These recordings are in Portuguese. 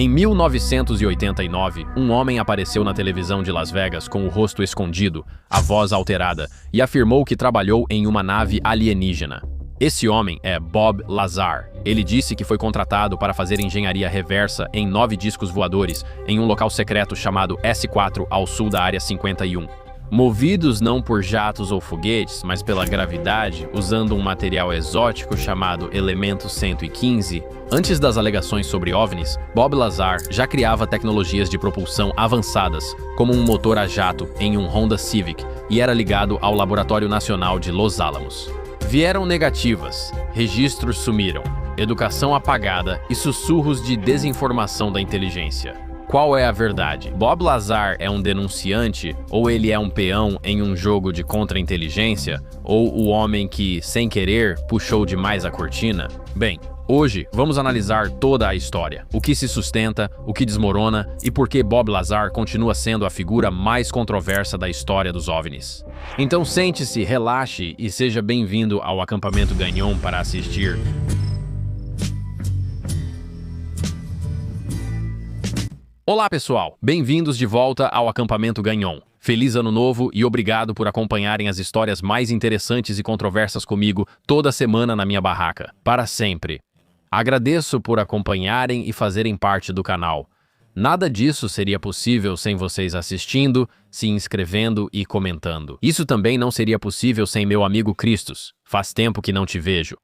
Em 1989, um homem apareceu na televisão de Las Vegas com o rosto escondido, a voz alterada, e afirmou que trabalhou em uma nave alienígena. Esse homem é Bob Lazar. Ele disse que foi contratado para fazer engenharia reversa em 9 discos voadores em um local secreto chamado S4 ao sul da Área 51. Movidos não por jatos ou foguetes, mas pela gravidade, usando um material exótico chamado Elemento 115, antes das alegações sobre OVNIs, Bob Lazar já criava tecnologias de propulsão avançadas, como um motor a jato em um Honda Civic, e era ligado ao Laboratório Nacional de Los Alamos. Vieram negativas, registros sumiram, educação apagada e sussurros de desinformação da inteligência. Qual é a verdade? Bob Lazar é um denunciante ou ele é um peão em um jogo de contra-inteligência? Ou o homem que, sem querer, puxou demais a cortina? Bem, hoje vamos analisar toda a história, o que se sustenta, o que desmorona e por que Bob Lazar continua sendo a figura mais controversa da história dos OVNIs. Então sente-se, relaxe e seja bem-vindo ao acampamento Gagnon para assistir. Olá pessoal, bem-vindos de volta ao acampamento Gagnon. Feliz ano novo e obrigado por acompanharem as histórias mais interessantes e controversas comigo toda semana na minha barraca, para sempre. Agradeço por acompanharem e fazerem parte do canal. Nada disso seria possível sem vocês assistindo, se inscrevendo e comentando. Isso também não seria possível sem meu amigo Cristos. Faz tempo que não te vejo.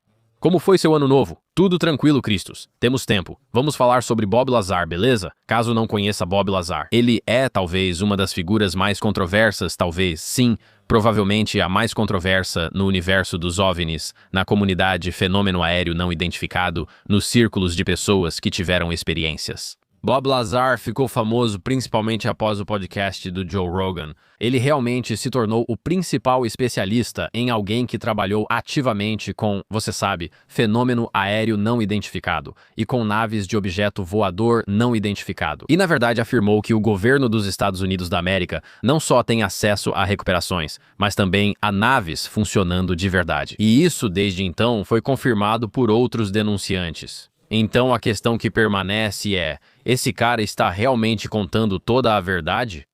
Como foi seu ano novo? Tudo tranquilo, Cristos. Temos tempo. Vamos falar sobre Bob Lazar, beleza? Caso não conheça Bob Lazar, ele é talvez uma das figuras mais controversas, talvez, sim, provavelmente a mais controversa no universo dos OVNIs, na comunidade fenômeno aéreo não identificado, nos círculos de pessoas que tiveram experiências. Bob Lazar ficou famoso principalmente após o podcast do Joe Rogan. Ele realmente se tornou o principal especialista em alguém que trabalhou ativamente com, você sabe, fenômeno aéreo não identificado e com naves de objeto voador não identificado. E na verdade afirmou que o governo dos Estados Unidos da América não só tem acesso a recuperações, mas também a naves funcionando de verdade. E isso desde então foi confirmado por outros denunciantes. Então a questão que permanece é: esse cara está realmente contando toda a verdade?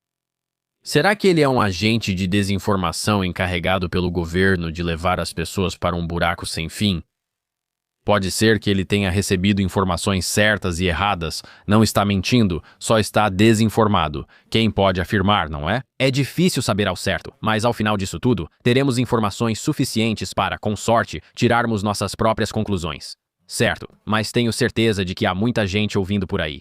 Será que ele é um agente de desinformação encarregado pelo governo de levar as pessoas para um buraco sem fim? Pode ser que ele tenha recebido informações certas e erradas, não está mentindo, só está desinformado. Quem pode afirmar, não é? É difícil saber ao certo, mas ao final disso tudo, teremos informações suficientes para, com sorte, tirarmos nossas próprias conclusões. Certo, mas tenho certeza de que há muita gente ouvindo por aí.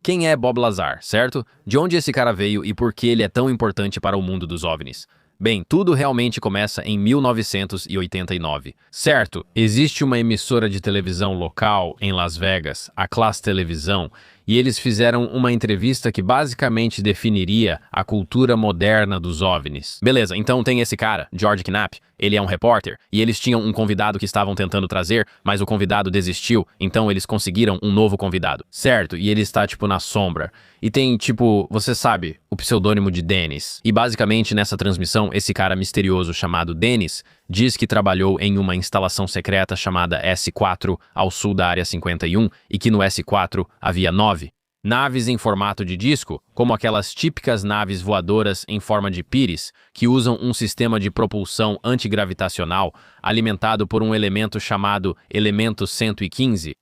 Quem é Bob Lazar, certo? De onde esse cara veio e por que ele é tão importante para o mundo dos OVNIs? Bem, tudo realmente começa em 1989. Certo, existe uma emissora de televisão local em Las Vegas, a Class Televisão, e eles fizeram uma entrevista que basicamente definiria a cultura moderna dos OVNIs. Beleza, então tem esse cara, George Knapp, ele é um repórter, e eles tinham um convidado que estavam tentando trazer, mas o convidado desistiu, então eles conseguiram um novo convidado. Certo, e ele está tipo na sombra. E tem tipo, você sabe, o pseudônimo de Dennis. E basicamente nessa transmissão, esse cara misterioso chamado Dennis diz que trabalhou em uma instalação secreta chamada S4 ao sul da Área 51 e que no S4 havia 9 naves em formato de disco, como aquelas típicas naves voadoras em forma de pires, que usam um sistema de propulsão antigravitacional alimentado por um elemento chamado Elemento 115.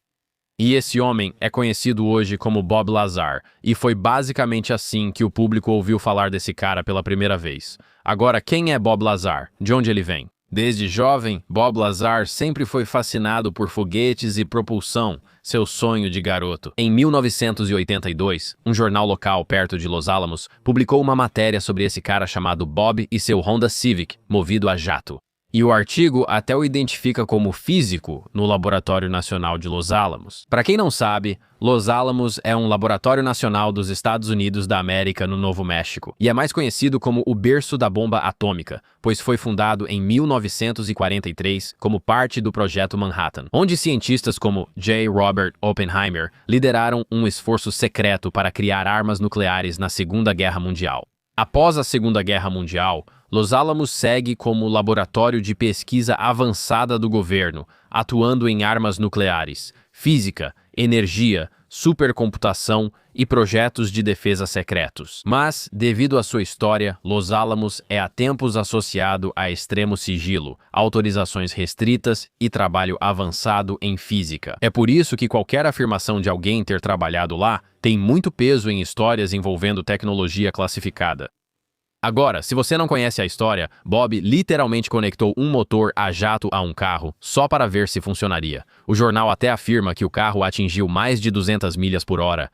E esse homem é conhecido hoje como Bob Lazar, e foi basicamente assim que o público ouviu falar desse cara pela primeira vez. Agora, quem é Bob Lazar? De onde ele vem? Desde jovem, Bob Lazar sempre foi fascinado por foguetes e propulsão, seu sonho de garoto. Em 1982, um jornal local perto de Los Alamos publicou uma matéria sobre esse cara chamado Bob e seu Honda Civic, movido a jato. E o artigo até o identifica como físico no Laboratório Nacional de Los Alamos. Para quem não sabe, Los Alamos é um laboratório nacional dos Estados Unidos da América no Novo México, e é mais conhecido como o berço da bomba atômica, pois foi fundado em 1943 como parte do Projeto Manhattan, onde cientistas como J. Robert Oppenheimer lideraram um esforço secreto para criar armas nucleares na Segunda Guerra Mundial. Após a Segunda Guerra Mundial, Los Alamos segue como laboratório de pesquisa avançada do governo, atuando em armas nucleares, física, energia, supercomputação e projetos de defesa secretos. Mas, devido à sua história, Los Alamos é há tempos associado a extremo sigilo, autorizações restritas e trabalho avançado em física. É por isso que qualquer afirmação de alguém ter trabalhado lá tem muito peso em histórias envolvendo tecnologia classificada. Agora, se você não conhece a história, Bob literalmente conectou um motor a jato a um carro só para ver se funcionaria. O jornal até afirma que o carro atingiu mais de 200 milhas por hora.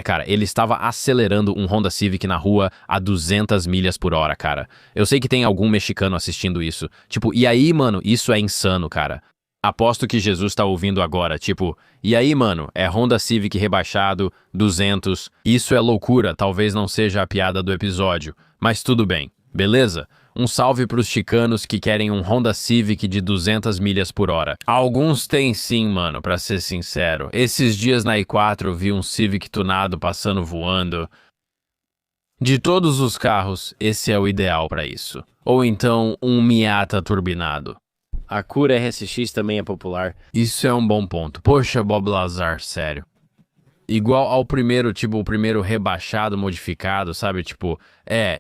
Cara, ele estava acelerando um Honda Civic na rua a 200 milhas por hora, cara. Eu sei que tem algum mexicano assistindo isso. Tipo, e aí, mano, isso é insano, cara. Aposto que Jesus tá ouvindo agora, tipo, e aí, mano, é Honda Civic rebaixado, 200, isso é loucura, talvez não seja a piada do episódio, mas tudo bem, beleza? Um salve pros chicanos que querem um Honda Civic de 200 milhas por hora. Alguns têm sim, mano, pra ser sincero. Esses dias na I4 vi um Civic tunado passando voando. De todos os carros, esse é o ideal pra isso. Ou então um Miata turbinado. A Cura RSX também é popular. Isso é um bom ponto. Poxa, Bob Lazar, sério. Igual ao primeiro, tipo, o primeiro rebaixado, modificado, sabe? Tipo,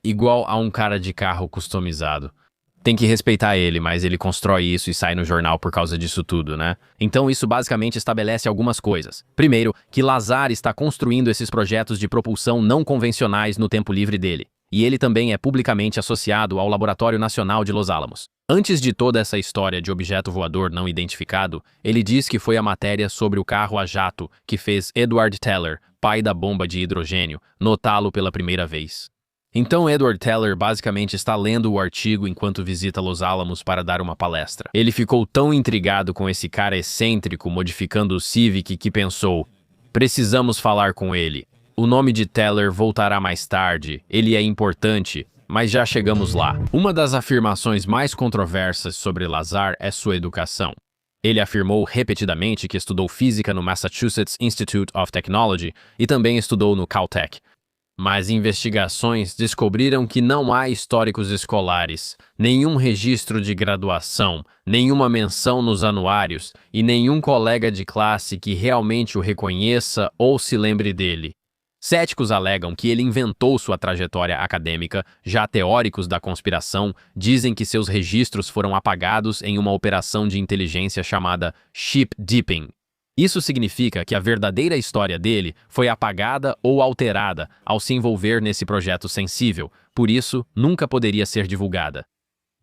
igual a um cara de carro customizado. Tem que respeitar ele, mas ele constrói isso e sai no jornal por causa disso tudo, né? Então isso basicamente estabelece algumas coisas. Primeiro, que Lazar está construindo esses projetos de propulsão não convencionais no tempo livre dele. E ele também é publicamente associado ao Laboratório Nacional de Los Alamos. Antes de toda essa história de objeto voador não identificado, ele diz que foi a matéria sobre o carro a jato que fez Edward Teller, pai da bomba de hidrogênio, notá-lo pela primeira vez. Então Edward Teller basicamente está lendo o artigo enquanto visita Los Alamos para dar uma palestra. Ele ficou tão intrigado com esse cara excêntrico modificando o Civic que pensou, precisamos falar com ele. O nome de Teller voltará mais tarde, ele é importante, mas já chegamos lá. Uma das afirmações mais controversas sobre Lazar é sua educação. Ele afirmou repetidamente que estudou física no Massachusetts Institute of Technology e também estudou no Caltech. Mas investigações descobriram que não há históricos escolares, nenhum registro de graduação, nenhuma menção nos anuários e nenhum colega de classe que realmente o reconheça ou se lembre dele. Céticos alegam que ele inventou sua trajetória acadêmica, já teóricos da conspiração dizem que seus registros foram apagados em uma operação de inteligência chamada Ship Dipping. Isso significa que a verdadeira história dele foi apagada ou alterada ao se envolver nesse projeto sensível, por isso nunca poderia ser divulgada.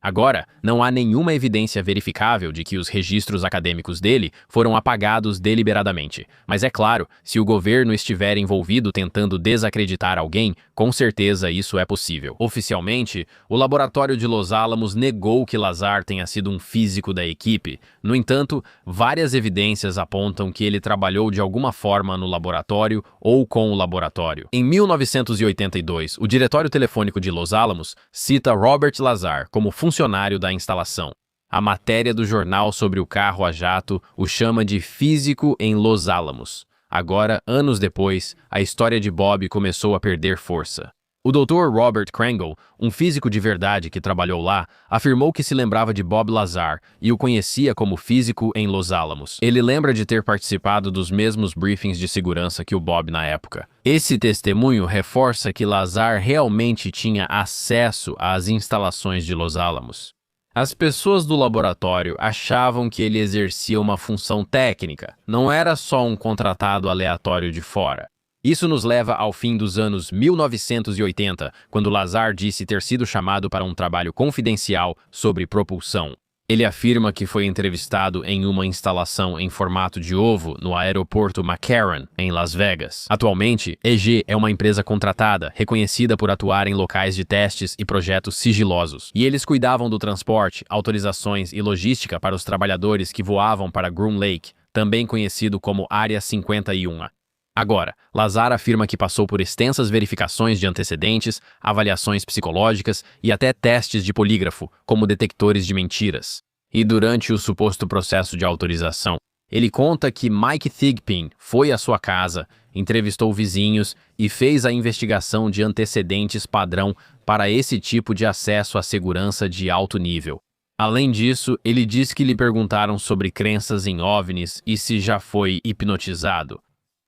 Agora, não há nenhuma evidência verificável de que os registros acadêmicos dele foram apagados deliberadamente. Mas é claro, se o governo estiver envolvido tentando desacreditar alguém, com certeza isso é possível. Oficialmente, o laboratório de Los Alamos negou que Lazar tenha sido um físico da equipe. No entanto, várias evidências apontam que ele trabalhou de alguma forma no laboratório ou com o laboratório. Em 1982, o Diretório Telefônico de Los Alamos cita Robert Lazar como funcionário da instalação. A matéria do jornal sobre o carro a jato o chama de físico em Los Alamos. Agora, anos depois, a história de Bob começou a perder força. O Dr. Robert Krangle, um físico de verdade que trabalhou lá, afirmou que se lembrava de Bob Lazar e o conhecia como físico em Los Alamos. Ele lembra de ter participado dos mesmos briefings de segurança que o Bob na época. Esse testemunho reforça que Lazar realmente tinha acesso às instalações de Los Alamos. As pessoas do laboratório achavam que ele exercia uma função técnica, não era só um contratado aleatório de fora. Isso nos leva ao fim dos anos 1980, quando Lazar disse ter sido chamado para um trabalho confidencial sobre propulsão. Ele afirma que foi entrevistado em uma instalação em formato de ovo no aeroporto McCarran, em Las Vegas. Atualmente, EG é uma empresa contratada, reconhecida por atuar em locais de testes e projetos sigilosos. E eles cuidavam do transporte, autorizações e logística para os trabalhadores que voavam para Groom Lake, também conhecido como Área 51. Agora, Lazar afirma que passou por extensas verificações de antecedentes, avaliações psicológicas e até testes de polígrafo, como detectores de mentiras. E durante o suposto processo de autorização, ele conta que Mike Thigpen foi à sua casa, entrevistou vizinhos e fez a investigação de antecedentes padrão para esse tipo de acesso à segurança de alto nível. Além disso, ele diz que lhe perguntaram sobre crenças em OVNIs e se já foi hipnotizado.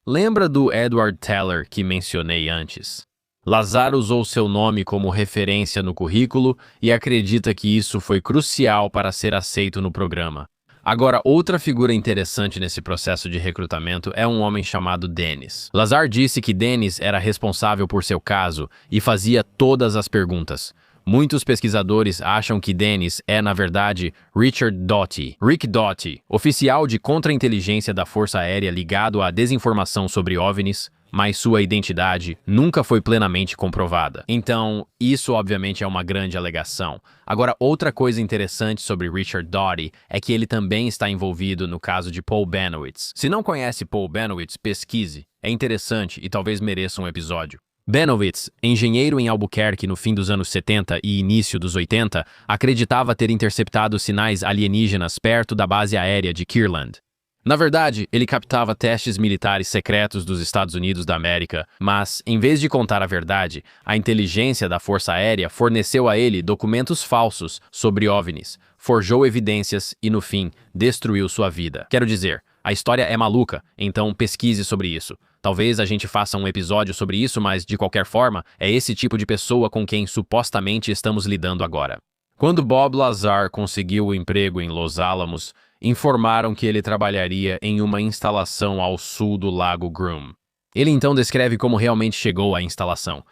Lembra do Edward Teller que mencionei antes? Lazar usou seu nome como referência no currículo e acredita que isso foi crucial para ser aceito no programa. Agora, outra figura interessante nesse processo de recrutamento é um homem chamado Dennis. Lazar disse que Dennis era responsável por seu caso e fazia todas as perguntas. Muitos pesquisadores acham que Dennis é, na verdade, Richard Doty. Rick Doty, oficial de contra-inteligência da Força Aérea ligado à desinformação sobre OVNIs, mas sua identidade nunca foi plenamente comprovada. Então, isso obviamente é uma grande alegação. Agora, outra coisa interessante sobre Richard Doty é que ele também está envolvido no caso de Paul Bennewitz. Se não conhece Paul Bennewitz, pesquise. É interessante e talvez mereça um episódio. Bennewitz, engenheiro em Albuquerque no fim dos anos 70 e início dos 80, acreditava ter interceptado sinais alienígenas perto da base aérea de Kirtland. Na verdade, ele captava testes militares secretos dos Estados Unidos da América, mas, em vez de contar a verdade, a inteligência da Força Aérea forneceu a ele documentos falsos sobre OVNIs, forjou evidências e, no fim, destruiu sua vida. Quero dizer, a história é maluca, então pesquise sobre isso. Talvez a gente faça um episódio sobre isso, mas, de qualquer forma, é esse tipo de pessoa com quem supostamente estamos lidando agora. Quando Bob Lazar conseguiu o emprego em Los Alamos, informaram que ele trabalharia em uma instalação ao sul do Lago Groom. Ele então descreve como realmente chegou à instalação.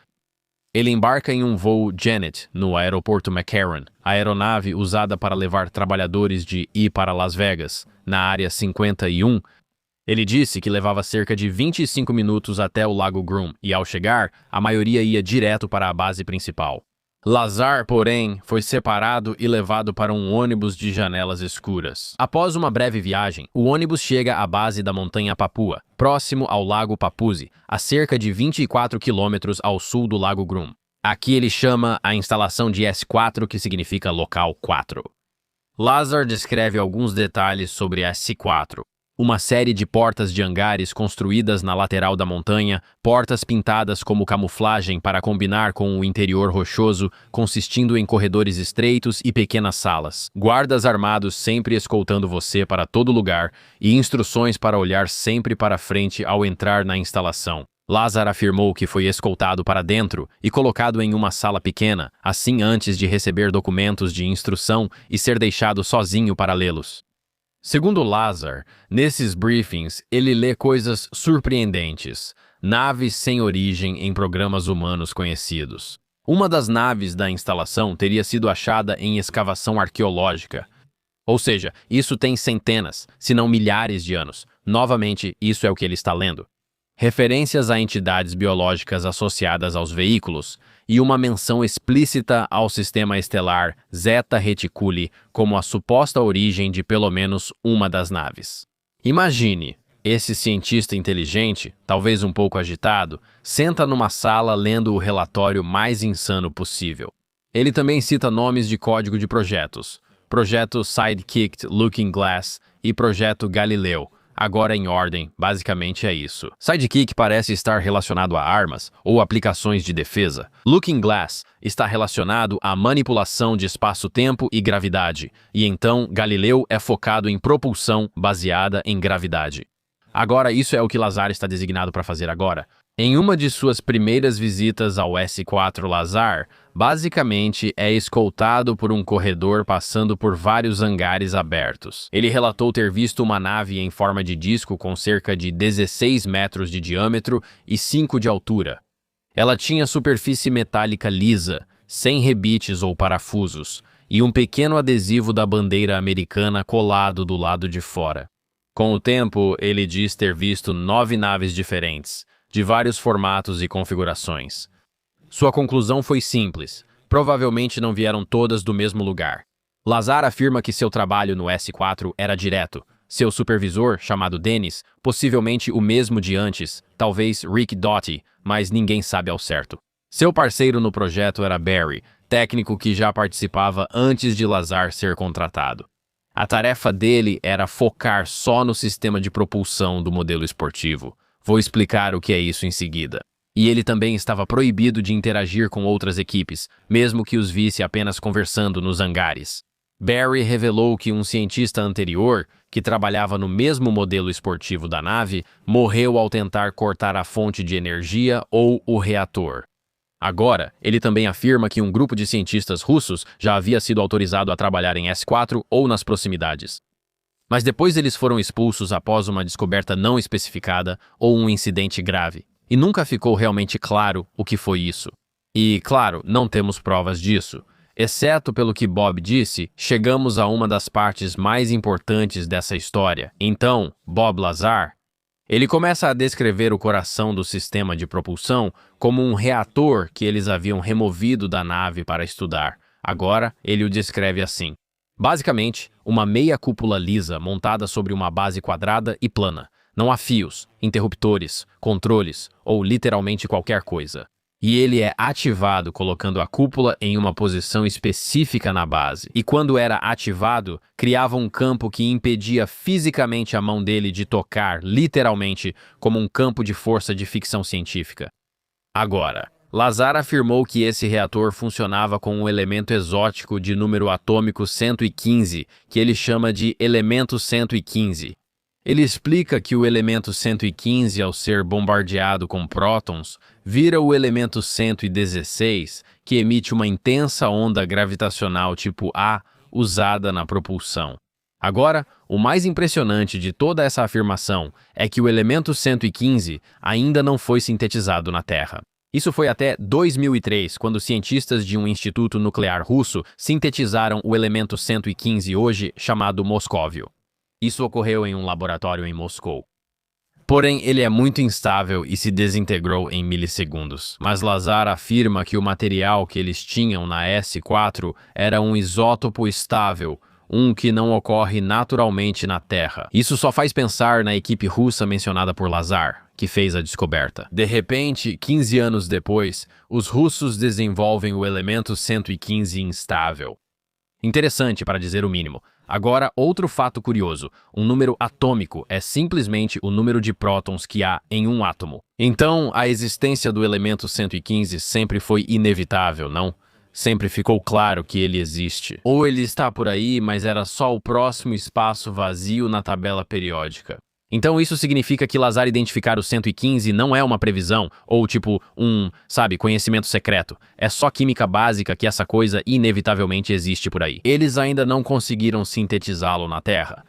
Ele embarca em um voo Janet no aeroporto McCarran, a aeronave usada para levar trabalhadores de I para Las Vegas, na área 51. Ele disse que levava cerca de 25 minutos até o Lago Groom e, ao chegar, a maioria ia direto para a base principal. Lazar, porém, foi separado e levado para um ônibus de janelas escuras. Após uma breve viagem, o ônibus chega à base da montanha Papua, próximo ao Lago Papuzi, a cerca de 24 quilômetros ao sul do Lago Groom. Aqui ele chama a instalação de S4, que significa local 4. Lazar descreve alguns detalhes sobre S4. Uma série de portas de hangares construídas na lateral da montanha, portas pintadas como camuflagem para combinar com o interior rochoso, consistindo em corredores estreitos e pequenas salas. Guardas armados sempre escoltando você para todo lugar e instruções para olhar sempre para frente ao entrar na instalação. Lazar afirmou que foi escoltado para dentro e colocado em uma sala pequena, assim antes de receber documentos de instrução e ser deixado sozinho para lê-los. Segundo Lazar, nesses briefings, ele lê coisas surpreendentes, naves sem origem em programas humanos conhecidos. Uma das naves da instalação teria sido achada em escavação arqueológica. Ou seja, isso tem centenas, se não milhares de anos. Novamente, isso é o que ele está lendo. Referências a entidades biológicas associadas aos veículos e uma menção explícita ao sistema estelar Zeta Reticuli como a suposta origem de pelo menos uma das naves. Imagine, esse cientista inteligente, talvez um pouco agitado, senta numa sala lendo o relatório mais insano possível. Ele também cita nomes de código de projetos: Projeto Sidekick Looking Glass e Projeto Galileu. Agora em ordem, basicamente é isso. Sidekick parece estar relacionado a armas ou aplicações de defesa. Looking Glass está relacionado à manipulação de espaço-tempo e gravidade. E então, Galileu é focado em propulsão baseada em gravidade. Agora, isso é o que Lazar está designado para fazer agora. Em uma de suas primeiras visitas ao S4, Lazar, basicamente, é escoltado por um corredor passando por vários hangares abertos. Ele relatou ter visto uma nave em forma de disco com cerca de 16 metros de diâmetro e 5 de altura. Ela tinha superfície metálica lisa, sem rebites ou parafusos, e um pequeno adesivo da bandeira americana colado do lado de fora. Com o tempo, ele diz ter visto 9 naves diferentes, de vários formatos e configurações. Sua conclusão foi simples: provavelmente não vieram todas do mesmo lugar. Lazar afirma que seu trabalho no S4 era direto. Seu supervisor, chamado Dennis, possivelmente o mesmo de antes, talvez Rick Doty, mas ninguém sabe ao certo. Seu parceiro no projeto era Barry, técnico que já participava antes de Lazar ser contratado. A tarefa dele era focar só no sistema de propulsão do modelo esportivo. Vou explicar o que é isso em seguida. E ele também estava proibido de interagir com outras equipes, mesmo que os visse apenas conversando nos hangares. Barry revelou que um cientista anterior, que trabalhava no mesmo modelo esportivo da nave, morreu ao tentar cortar a fonte de energia ou o reator. Agora, ele também afirma que um grupo de cientistas russos já havia sido autorizado a trabalhar em S4 ou nas proximidades. Mas depois eles foram expulsos após uma descoberta não especificada ou um incidente grave, e nunca ficou realmente claro o que foi isso. E, claro, não temos provas disso. Exceto pelo que Bob disse, chegamos a uma das partes mais importantes dessa história. Então, Bob Lazar, ele começa a descrever o coração do sistema de propulsão como um reator que eles haviam removido da nave para estudar. Agora, ele o descreve assim. Basicamente, uma meia cúpula lisa montada sobre uma base quadrada e plana. Não há fios, interruptores, controles ou literalmente qualquer coisa. E ele é ativado colocando a cúpula em uma posição específica na base. E quando era ativado, criava um campo que impedia fisicamente a mão dele de tocar, literalmente, como um campo de força de ficção científica. Agora, Lazar afirmou que esse reator funcionava com um elemento exótico de número atômico 115, que ele chama de elemento 115. Ele explica que o elemento 115, ao ser bombardeado com prótons, vira o elemento 116, que emite uma intensa onda gravitacional tipo A usada na propulsão. Agora, o mais impressionante de toda essa afirmação é que o elemento 115 ainda não foi sintetizado na Terra. Isso foi até 2003, quando cientistas de um instituto nuclear russo sintetizaram o elemento 115 hoje chamado moscóvio. Isso ocorreu em um laboratório em Moscou. Porém, ele é muito instável e se desintegrou em milissegundos. Mas Lazar afirma que o material que eles tinham na S4 era um isótopo estável, um que não ocorre naturalmente na Terra. Isso só faz pensar na equipe russa mencionada por Lazar, que fez a descoberta. De repente, 15 anos depois, os russos desenvolvem o elemento 115 instável. Interessante, para dizer o mínimo. Agora, outro fato curioso. Um número atômico é simplesmente o número de prótons que há em um átomo. Então, a existência do elemento 115 sempre foi inevitável, não? Sempre ficou claro que ele existe. Ou ele está por aí, mas era só o próximo espaço vazio na tabela periódica. Então isso significa que Lazar identificar o 115 não é uma previsão, ou tipo conhecimento secreto. É só química básica que essa coisa inevitavelmente existe por aí. Eles ainda não conseguiram sintetizá-lo na Terra.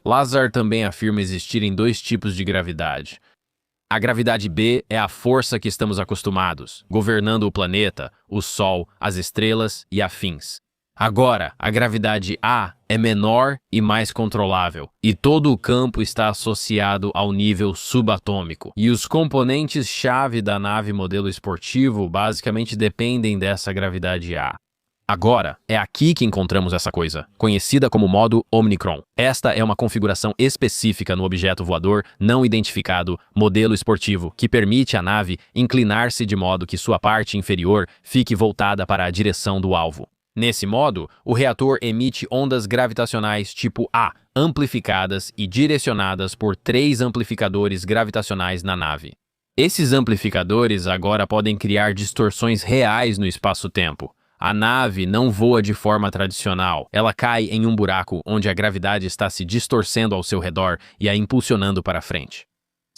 Lazar também afirma existirem dois tipos de gravidade. A gravidade B é a força que estamos acostumados, governando o planeta, o Sol, as estrelas e afins. Agora, a gravidade A é menor e mais controlável, e todo o campo está associado ao nível subatômico. E os componentes-chave da nave modelo esportivo basicamente dependem dessa gravidade A. Agora, é aqui que encontramos essa coisa, conhecida como modo Omicron. Esta é uma configuração específica no objeto voador não identificado modelo esportivo que permite à nave inclinar-se de modo que sua parte inferior fique voltada para a direção do alvo. Nesse modo, o reator emite ondas gravitacionais tipo A, amplificadas e direcionadas por 3 amplificadores gravitacionais na nave. Esses amplificadores agora podem criar distorções reais no espaço-tempo. A nave não voa de forma tradicional, ela cai em um buraco onde a gravidade está se distorcendo ao seu redor e a impulsionando para frente.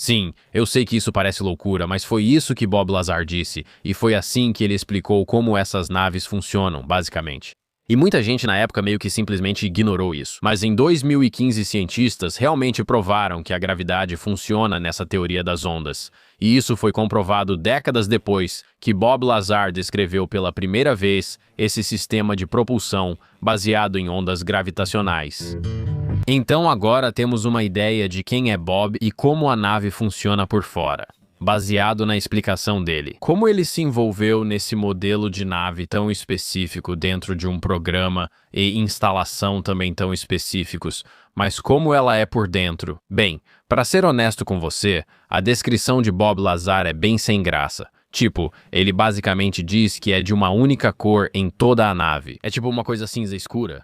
Sim, eu sei que isso parece loucura, mas foi isso que Bob Lazar disse, e foi assim que ele explicou como essas naves funcionam, basicamente. E muita gente na época meio que simplesmente ignorou isso. Mas em 2015, cientistas realmente provaram que a gravidade funciona nessa teoria das ondas. E isso foi comprovado décadas depois que Bob Lazar descreveu pela primeira vez esse sistema de propulsão baseado em ondas gravitacionais. Então agora temos uma ideia de quem é Bob e como a nave funciona por fora, baseado na explicação dele. Como ele se envolveu nesse modelo de nave tão específico dentro de um programa e instalação também tão específicos, mas como ela é por dentro? Bem, para ser honesto com você, a descrição de Bob Lazar é bem sem graça. Tipo, ele basicamente diz que é de uma única cor em toda a nave. É tipo uma coisa cinza escura.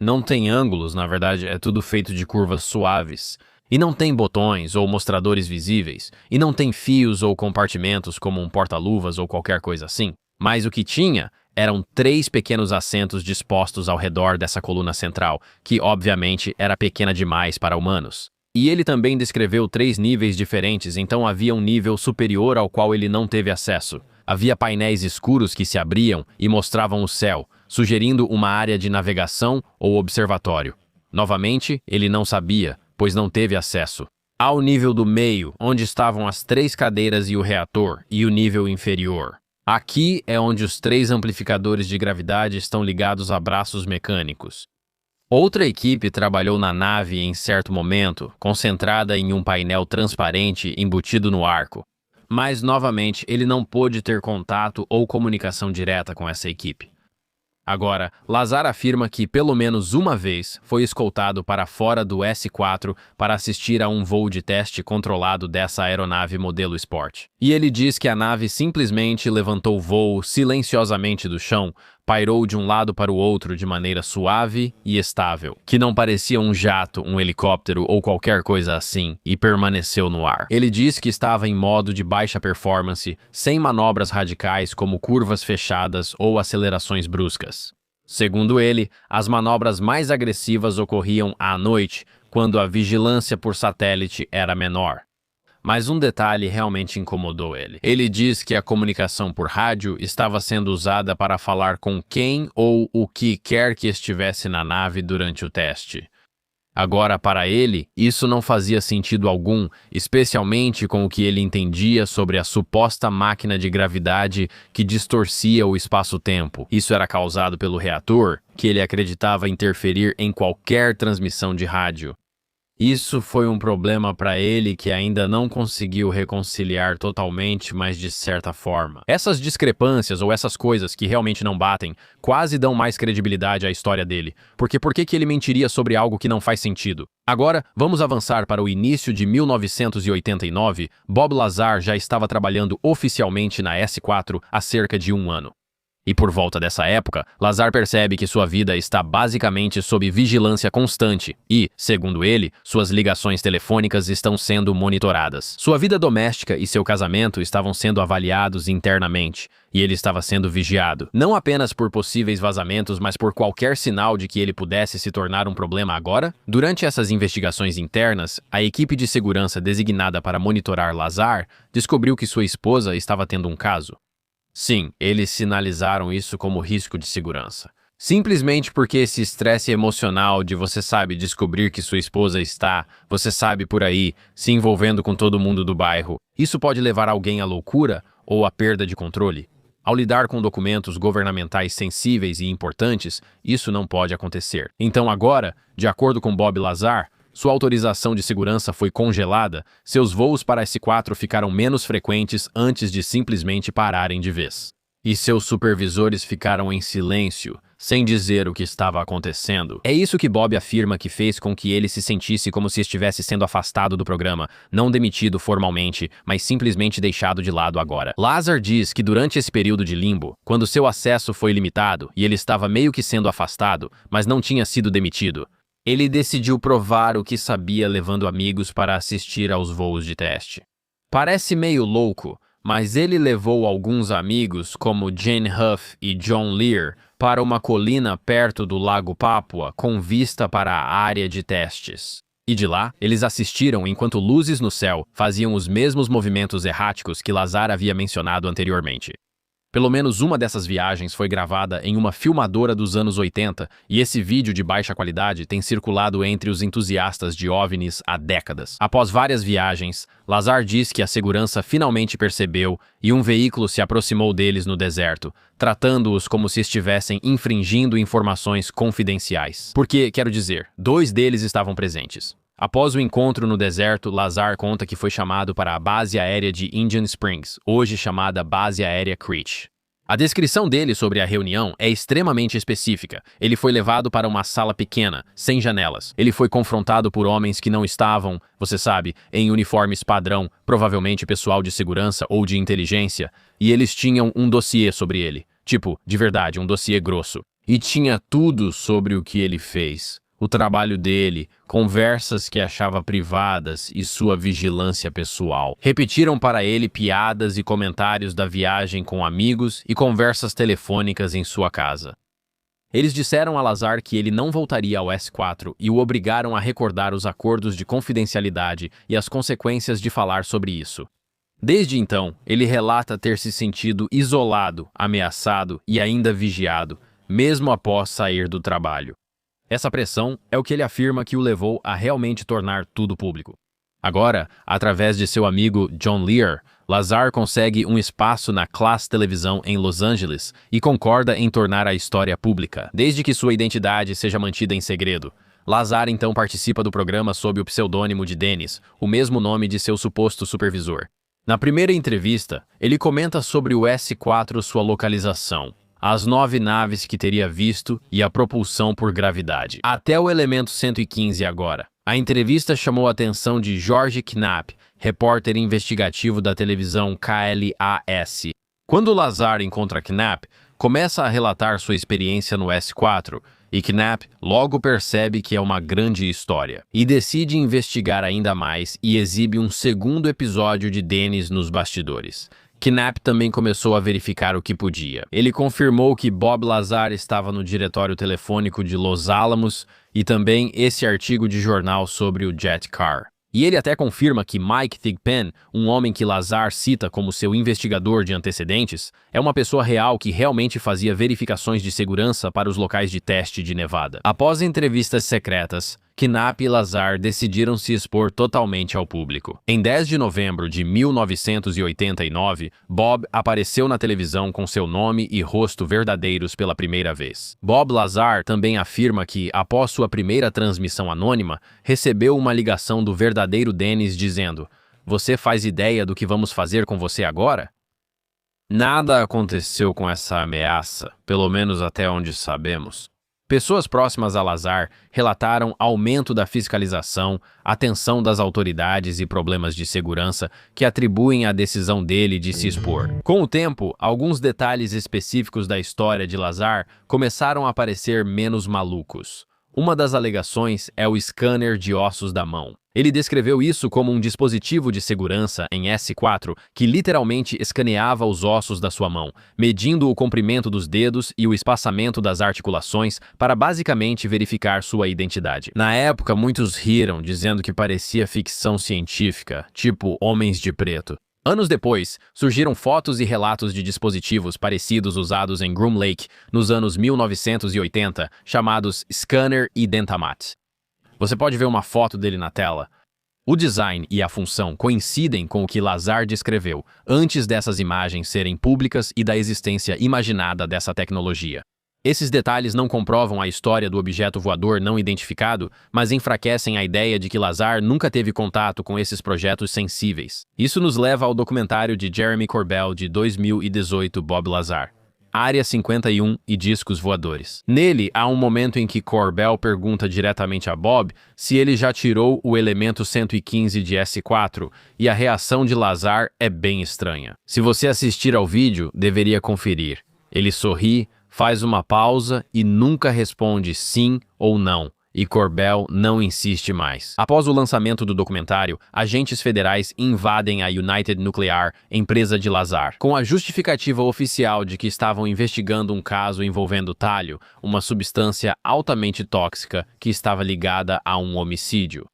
Não tem ângulos, na verdade, é tudo feito de curvas suaves. E não tem botões ou mostradores visíveis. E não tem fios ou compartimentos como um porta-luvas ou qualquer coisa assim. Mas o que tinha eram 3 pequenos assentos dispostos ao redor dessa coluna central, que obviamente era pequena demais para humanos. E ele também descreveu 3 níveis diferentes, então havia um nível superior ao qual ele não teve acesso. Havia painéis escuros que se abriam e mostravam o céu, sugerindo uma área de navegação ou observatório. Novamente, ele não sabia, pois não teve acesso. Ao nível do meio, onde estavam as 3 cadeiras e o reator, e o nível inferior. Aqui é onde os 3 amplificadores de gravidade estão ligados a braços mecânicos. Outra equipe trabalhou na nave em certo momento, concentrada em um painel transparente embutido no arco. Mas, novamente, ele não pôde ter contato ou comunicação direta com essa equipe. Agora, Lazar afirma que, pelo menos uma vez, foi escoltado para fora do S4 para assistir a um voo de teste controlado dessa aeronave modelo Sport. E ele diz que a nave simplesmente levantou voo silenciosamente do chão, pairou de um lado para o outro de maneira suave e estável, que não parecia um jato, um helicóptero ou qualquer coisa assim, e permaneceu no ar. Ele diz que estava em modo de baixa performance, sem manobras radicais como curvas fechadas ou acelerações bruscas. Segundo ele, as manobras mais agressivas ocorriam à noite, quando a vigilância por satélite era menor. Mas um detalhe realmente incomodou ele. Ele diz que a comunicação por rádio estava sendo usada para falar com quem ou o que quer que estivesse na nave durante o teste. Agora, para ele, isso não fazia sentido algum, especialmente com o que ele entendia sobre a suposta máquina de gravidade que distorcia o espaço-tempo. Isso era causado pelo reator, que ele acreditava interferir em qualquer transmissão de rádio. Isso foi um problema para ele que ainda não conseguiu reconciliar totalmente, mas de certa forma. Essas discrepâncias ou essas coisas que realmente não batem quase dão mais credibilidade à história dele. Porque por que ele mentiria sobre algo que não faz sentido? Agora, vamos avançar para o início de 1989. Bob Lazar já estava trabalhando oficialmente na S4 há cerca de 1 ano. E por volta dessa época, Lazar percebe que sua vida está basicamente sob vigilância constante e, segundo ele, suas ligações telefônicas estão sendo monitoradas. Sua vida doméstica e seu casamento estavam sendo avaliados internamente, e ele estava sendo vigiado, não apenas por possíveis vazamentos, mas por qualquer sinal de que ele pudesse se tornar um problema agora. Durante essas investigações internas, a equipe de segurança designada para monitorar Lazar descobriu que sua esposa estava tendo um caso. Sim, eles sinalizaram isso como risco de segurança. Simplesmente porque esse estresse emocional de você sabe descobrir que sua esposa está, você sabe por aí, se envolvendo com todo mundo do bairro, isso pode levar alguém à loucura ou à perda de controle. Ao lidar com documentos governamentais sensíveis e importantes, isso não pode acontecer. Então agora, de acordo com Bob Lazar, sua autorização de segurança foi congelada, seus voos para S4 ficaram menos frequentes antes de simplesmente pararem de vez. E seus supervisores ficaram em silêncio, sem dizer o que estava acontecendo. É isso que Bob afirma que fez com que ele se sentisse como se estivesse sendo afastado do programa, não demitido formalmente, mas simplesmente deixado de lado agora. Lazar diz que durante esse período de limbo, quando seu acesso foi limitado e ele estava meio que sendo afastado, mas não tinha sido demitido, ele decidiu provar o que sabia levando amigos para assistir aos voos de teste. Parece meio louco, mas ele levou alguns amigos, como Jane Huff e John Lear, para uma colina perto do Lago Papua com vista para a área de testes. E de lá, eles assistiram enquanto luzes no céu faziam os mesmos movimentos erráticos que Lazar havia mencionado anteriormente. Pelo menos uma dessas viagens foi gravada em uma filmadora dos anos 80 e esse vídeo de baixa qualidade tem circulado entre os entusiastas de OVNIs há décadas. Após várias viagens, Lazar diz que a segurança finalmente percebeu e um veículo se aproximou deles no deserto, tratando-os como se estivessem infringindo informações confidenciais. Porque, quero dizer, 2 deles estavam presentes. Após o encontro no deserto, Lazar conta que foi chamado para a base aérea de Indian Springs, hoje chamada Base Aérea Creech. A descrição dele sobre a reunião é extremamente específica. Ele foi levado para uma sala pequena, sem janelas. Ele foi confrontado por homens que não estavam, você sabe, em uniformes padrão, provavelmente pessoal de segurança ou de inteligência, e eles tinham um dossiê sobre ele. Tipo, de verdade, um dossiê grosso. E tinha tudo sobre o que ele fez. o trabalho dele, conversas que achava privadas e sua vigilância pessoal. Repetiram para ele piadas e comentários da viagem com amigos e conversas telefônicas em sua casa. Eles disseram a Lazar que ele não voltaria ao S4 e o obrigaram a recordar os acordos de confidencialidade e as consequências de falar sobre isso. Desde então, ele relata ter se sentido isolado, ameaçado e ainda vigiado, mesmo após sair do trabalho. Essa pressão é o que ele afirma que o levou a realmente tornar tudo público. Agora, através de seu amigo John Lear, Lazar consegue um espaço na Class Televisão em Los Angeles e concorda em tornar a história pública, desde que sua identidade seja mantida em segredo. Lazar então participa do programa sob o pseudônimo de Dennis, o mesmo nome de seu suposto supervisor. Na primeira entrevista, ele comenta sobre o S4, sua localização, as 9 naves que teria visto e a propulsão por gravidade. Até o elemento 115 agora. A entrevista chamou a atenção de George Knapp, repórter investigativo da televisão KLAS. Quando Lazar encontra Knapp, começa a relatar sua experiência no S4, e Knapp logo percebe que é uma grande história, e decide investigar ainda mais e exibe um segundo episódio de Dennis nos bastidores. Knapp também começou a verificar o que podia. Ele confirmou que Bob Lazar estava no diretório telefônico de Los Alamos e também esse artigo de jornal sobre o Jet Car. E ele até confirma que Mike Thigpen, um homem que Lazar cita como seu investigador de antecedentes, é uma pessoa real que realmente fazia verificações de segurança para os locais de teste de Nevada. Após entrevistas secretas, Knapp e Lazar decidiram se expor totalmente ao público. Em 10 de novembro de 1989, Bob apareceu na televisão com seu nome e rosto verdadeiros pela primeira vez. Bob Lazar também afirma que, após sua primeira transmissão anônima, recebeu uma ligação do verdadeiro Dennis dizendo: "Você faz ideia do que vamos fazer com você agora?" Nada aconteceu com essa ameaça, pelo menos até onde sabemos. Pessoas próximas a Lazar relataram aumento da fiscalização, atenção das autoridades e problemas de segurança que atribuem à decisão dele de se expor. Com o tempo, alguns detalhes específicos da história de Lazar começaram a parecer menos malucos. Uma das alegações é o scanner de ossos da mão. Ele descreveu isso como um dispositivo de segurança em S4 que literalmente escaneava os ossos da sua mão, medindo o comprimento dos dedos e o espaçamento das articulações para basicamente verificar sua identidade. Na época, muitos riram, dizendo que parecia ficção científica, tipo Homens de Preto. Anos depois, surgiram fotos e relatos de dispositivos parecidos usados em Groom Lake nos anos 1980, chamados Scanner e Dentamat. Você pode ver uma foto dele na tela. O design e a função coincidem com o que Lazar descreveu antes dessas imagens serem públicas e da existência imaginada dessa tecnologia. Esses detalhes não comprovam a história do objeto voador não identificado, mas enfraquecem a ideia de que Lazar nunca teve contato com esses projetos sensíveis. Isso nos leva ao documentário de Jeremy Corbell de 2018, Bob Lazar, Área 51 e Discos Voadores. Nele, há um momento em que Corbell pergunta diretamente a Bob se ele já tirou o elemento 115 de S4, e a reação de Lazar é bem estranha. Se você assistir ao vídeo, deveria conferir. Ele sorri, faz uma pausa e nunca responde sim ou não, e Corbell não insiste mais. Após o lançamento do documentário, agentes federais invadem a United Nuclear, empresa de Lazar, com a justificativa oficial de que estavam investigando um caso envolvendo talho, uma substância altamente tóxica que estava ligada a um homicídio.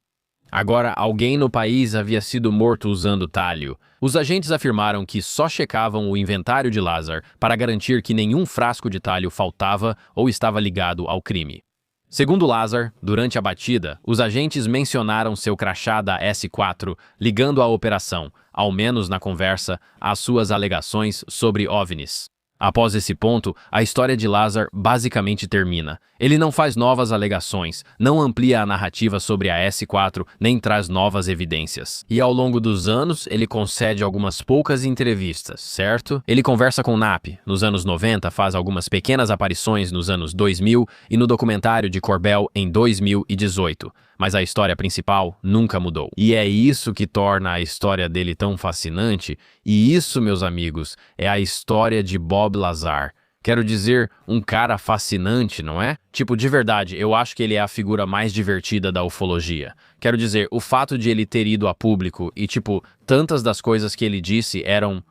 Agora, alguém no país havia sido morto usando talho. Os agentes afirmaram que só checavam o inventário de Lazar para garantir que nenhum frasco de talho faltava ou estava ligado ao crime. Segundo Lazar, durante a batida, os agentes mencionaram seu crachá da S4, ligando a operação, ao menos na conversa, às suas alegações sobre OVNIs. Após esse ponto, a história de Lazar basicamente termina. Ele não faz novas alegações, não amplia a narrativa sobre a S4, nem traz novas evidências. E ao longo dos anos, ele concede algumas poucas entrevistas, certo? Ele conversa com Knapp, nos anos 90, faz algumas pequenas aparições nos anos 2000 e no documentário de Corbell em 2018. Mas a história principal nunca mudou. E é isso que torna a história dele tão fascinante, e isso, meus amigos, é a história de Bob Lazar, Quero dizer, um cara fascinante, não é? Tipo, de verdade, eu acho que ele é a figura mais divertida da ufologia. Quero dizer, o fato de ele ter ido a público e, tipo, tantas das coisas que ele disse eram,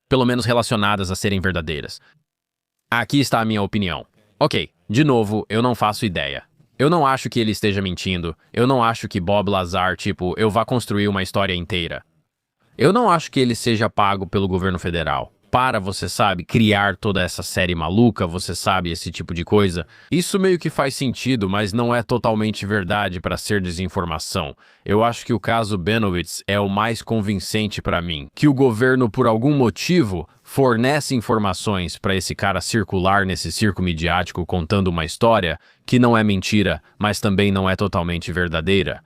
pelo menos relacionadas a serem verdadeiras. Aqui está a minha opinião. Ok, de novo, eu não faço ideia. Eu não acho que ele esteja mentindo. Eu não acho que Bob Lazar, tipo, eu vá construir uma história inteira. Eu não acho que ele seja pago pelo governo federal para, você sabe, criar toda essa série maluca, você sabe, esse tipo de coisa. Isso meio que faz sentido, mas não é totalmente verdade para ser desinformação. Eu acho que o caso Benowitz é o mais convincente para mim, que o governo, por algum motivo, fornece informações para esse cara circular nesse circo midiático contando uma história que não é mentira, mas também não é totalmente verdadeira.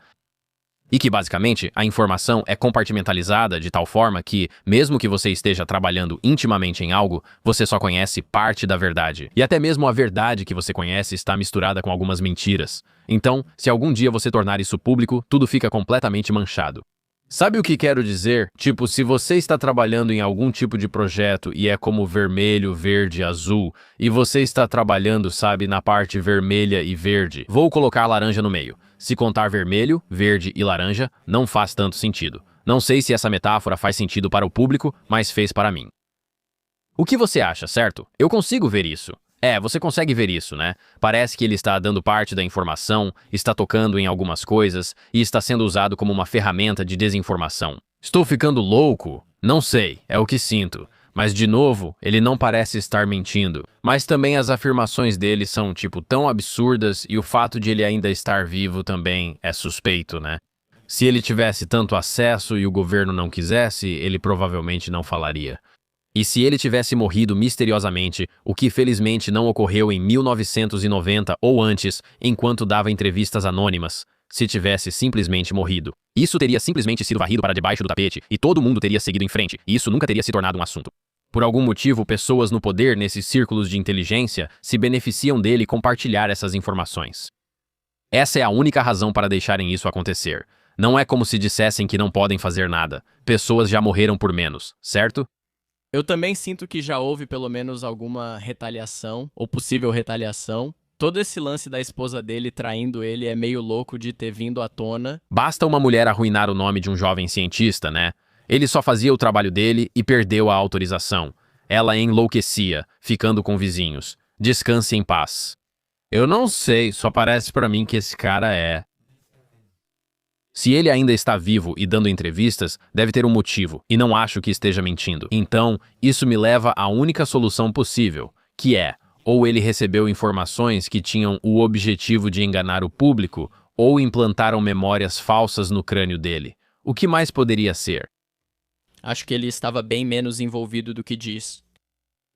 E que, basicamente, a informação é compartimentalizada de tal forma que, mesmo que você esteja trabalhando intimamente em algo, você só conhece parte da verdade. E até mesmo a verdade que você conhece está misturada com algumas mentiras. Então, se algum dia você tornar isso público, tudo fica completamente manchado. Sabe o que quero dizer? Tipo, se você está trabalhando em algum tipo de projeto e é como vermelho, verde, azul, e você está trabalhando, sabe, na parte vermelha e verde, vou colocar laranja no meio. Se contar vermelho, verde e laranja, não faz tanto sentido. Não sei se essa metáfora faz sentido para o público, mas fez para mim. O que você acha, certo? Eu consigo ver isso. Você consegue ver isso, né? Parece que ele está dando parte da informação, está tocando em algumas coisas e está sendo usado como uma ferramenta de desinformação. Estou ficando louco? Não sei, é o que sinto. Mas, de novo, ele não parece estar mentindo. Mas também as afirmações dele são, tipo, tão absurdas e o fato de ele ainda estar vivo também é suspeito, né? Se ele tivesse tanto acesso e o governo não quisesse, ele provavelmente não falaria. E se ele tivesse morrido misteriosamente, o que felizmente não ocorreu em 1990 ou antes, enquanto dava entrevistas anônimas, se tivesse simplesmente morrido, isso teria simplesmente sido varrido para debaixo do tapete e todo mundo teria seguido em frente, e isso nunca teria se tornado um assunto. Por algum motivo, pessoas no poder nesses círculos de inteligência se beneficiam dele compartilhar essas informações. Essa é a única razão para deixarem isso acontecer. Não é como se dissessem que não podem fazer nada. Pessoas já morreram por menos, certo? Eu também sinto que já houve pelo menos alguma retaliação, ou possível retaliação. Todo esse lance da esposa dele traindo ele é meio louco de ter vindo à tona. Basta uma mulher arruinar o nome de um jovem cientista, né? Ele só fazia o trabalho dele e perdeu a autorização. Ela enlouquecia, ficando com vizinhos. Descanse em paz. Eu não sei, só parece pra mim que esse cara é... Se ele ainda está vivo e dando entrevistas, deve ter um motivo, e não acho que esteja mentindo. Então, isso me leva à única solução possível, que é, ou ele recebeu informações que tinham o objetivo de enganar o público, ou implantaram memórias falsas no crânio dele. O que mais poderia ser? Acho que ele estava bem menos envolvido do que diz.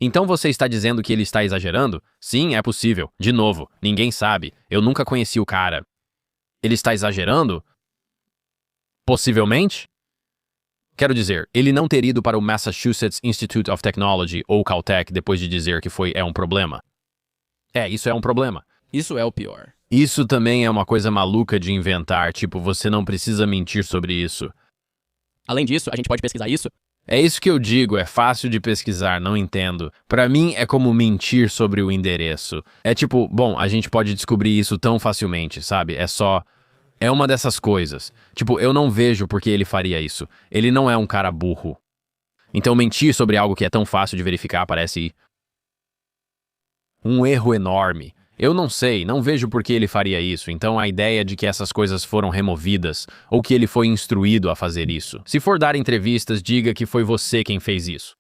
Então você está dizendo que ele está exagerando? Sim, é possível. De novo, ninguém sabe. Eu nunca conheci o cara. Ele está exagerando? Possivelmente? Quero dizer, ele não ter ido para o Massachusetts Institute of Technology ou Caltech depois de dizer que é um problema. Isso é um problema. Isso é o pior. Isso também é uma coisa maluca de inventar, tipo, você não precisa mentir sobre isso. Além disso, a gente pode pesquisar isso? É isso que eu digo, é fácil de pesquisar, não entendo. Pra mim é como mentir sobre o endereço. É tipo, bom, a gente pode descobrir isso tão facilmente, sabe? É uma dessas coisas. Tipo, eu não vejo por que ele faria isso. Ele não é um cara burro. Então mentir sobre algo que é tão fácil de verificar parece um erro enorme. Eu não sei, não vejo por que ele faria isso. Então a ideia de que essas coisas foram removidas, ou que ele foi instruído a fazer isso. Se for dar entrevistas, diga que foi você quem fez isso.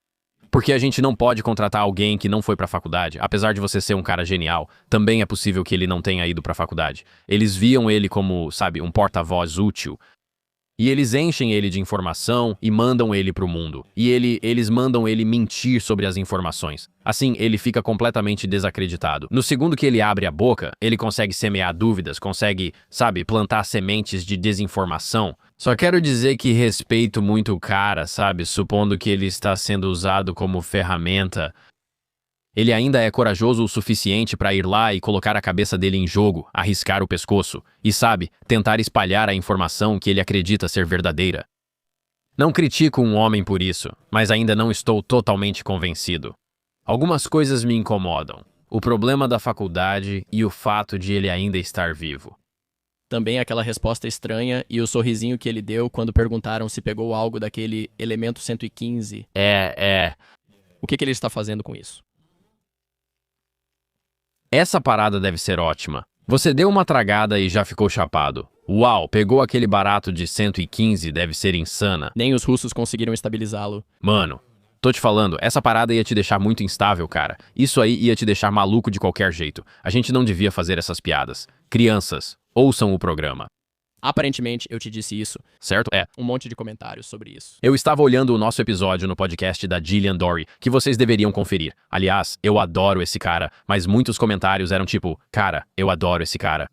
Porque a gente não pode contratar alguém que não foi pra faculdade. Apesar de você ser um cara genial, também é possível que ele não tenha ido pra faculdade. Eles viam ele como, sabe, um porta-voz útil. E eles enchem ele de informação e mandam ele pro mundo. E eles mandam ele mentir sobre as informações. Assim, ele fica completamente desacreditado. No segundo que ele abre a boca, ele consegue semear dúvidas, consegue, sabe, plantar sementes de desinformação. Só quero dizer que respeito muito o cara, sabe, supondo que ele está sendo usado como ferramenta. Ele ainda é corajoso o suficiente para ir lá e colocar a cabeça dele em jogo, arriscar o pescoço e, sabe, tentar espalhar a informação que ele acredita ser verdadeira. Não critico um homem por isso, mas ainda não estou totalmente convencido. Algumas coisas me incomodam. O problema da faculdade e o fato de ele ainda estar vivo. Também aquela resposta estranha e o sorrisinho que ele deu quando perguntaram se pegou algo daquele elemento 115. O que ele está fazendo com isso? Essa parada deve ser ótima. Você deu uma tragada e já ficou chapado. Uau, pegou aquele barato de 115, deve ser insana. Nem os russos conseguiram estabilizá-lo. Mano, tô te falando, essa parada ia te deixar muito instável, cara. Isso aí ia te deixar maluco de qualquer jeito. A gente não devia fazer essas piadas. Crianças, ouçam o programa. Aparentemente, eu te disse isso. Certo? Um monte de comentários sobre isso. Eu estava olhando o nosso episódio no podcast da Gillian Dory, que vocês deveriam conferir. Aliás, eu adoro esse cara, mas muitos comentários eram tipo, cara, eu adoro esse cara.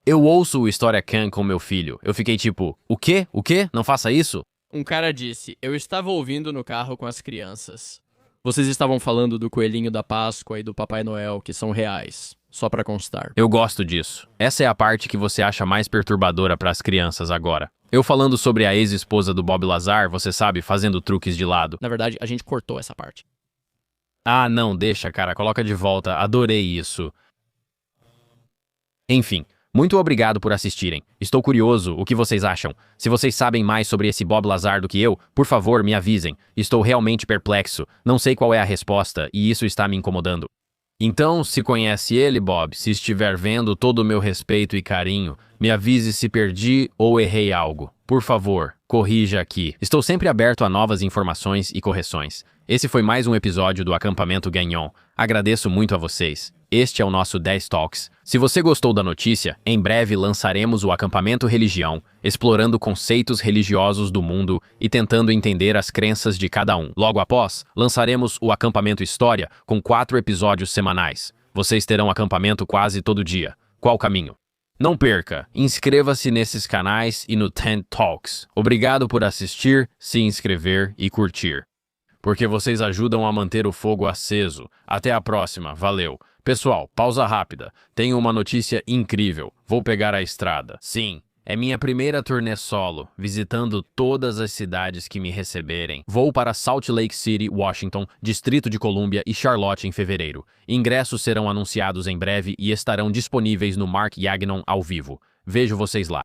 Eu ouço o História Khan com meu filho. Eu fiquei tipo, o quê? O quê? Não faça isso? Um cara disse, eu estava ouvindo no carro com as crianças. Vocês estavam falando do coelhinho da Páscoa e do Papai Noel, que são reais. Só pra constar. Eu gosto disso. Essa é a parte que você acha mais perturbadora para as crianças agora. Eu falando sobre a ex-esposa do Bob Lazar, você sabe, fazendo truques de lado. Na verdade, a gente cortou essa parte. Ah, não, deixa, cara, coloca de volta. Adorei isso. Enfim, muito obrigado por assistirem. Estou curioso, o que vocês acham? Se vocês sabem mais sobre esse Bob Lazar do que eu, por favor, me avisem. Estou realmente perplexo. Não sei qual é a resposta e isso está me incomodando. Então, se conhece ele, Bob, se estiver vendo, todo o meu respeito e carinho, me avise se perdi ou errei algo. Por favor, corrija aqui. Estou sempre aberto a novas informações e correções. Esse foi mais um episódio do Acampamento Gagnon. Agradeço muito a vocês. Este é o nosso 10 Talks. Se você gostou da notícia, em breve lançaremos o Acampamento Religião, explorando conceitos religiosos do mundo e tentando entender as crenças de cada um. Logo após, lançaremos o Acampamento História, com 4 episódios semanais. Vocês terão acampamento quase todo dia. Qual caminho? Não perca, inscreva-se nesses canais e no 10 Talks. Obrigado por assistir, se inscrever e curtir. Porque vocês ajudam a manter o fogo aceso. Até a próxima, valeu. Pessoal, pausa rápida. Tenho uma notícia incrível. Vou pegar a estrada. Sim, é minha primeira turnê solo, visitando todas as cidades que me receberem. Vou para Salt Lake City, Washington, Distrito de Colômbia e Charlotte em fevereiro. Ingressos serão anunciados em breve e estarão disponíveis no Mark Gagnon ao vivo. Vejo vocês lá.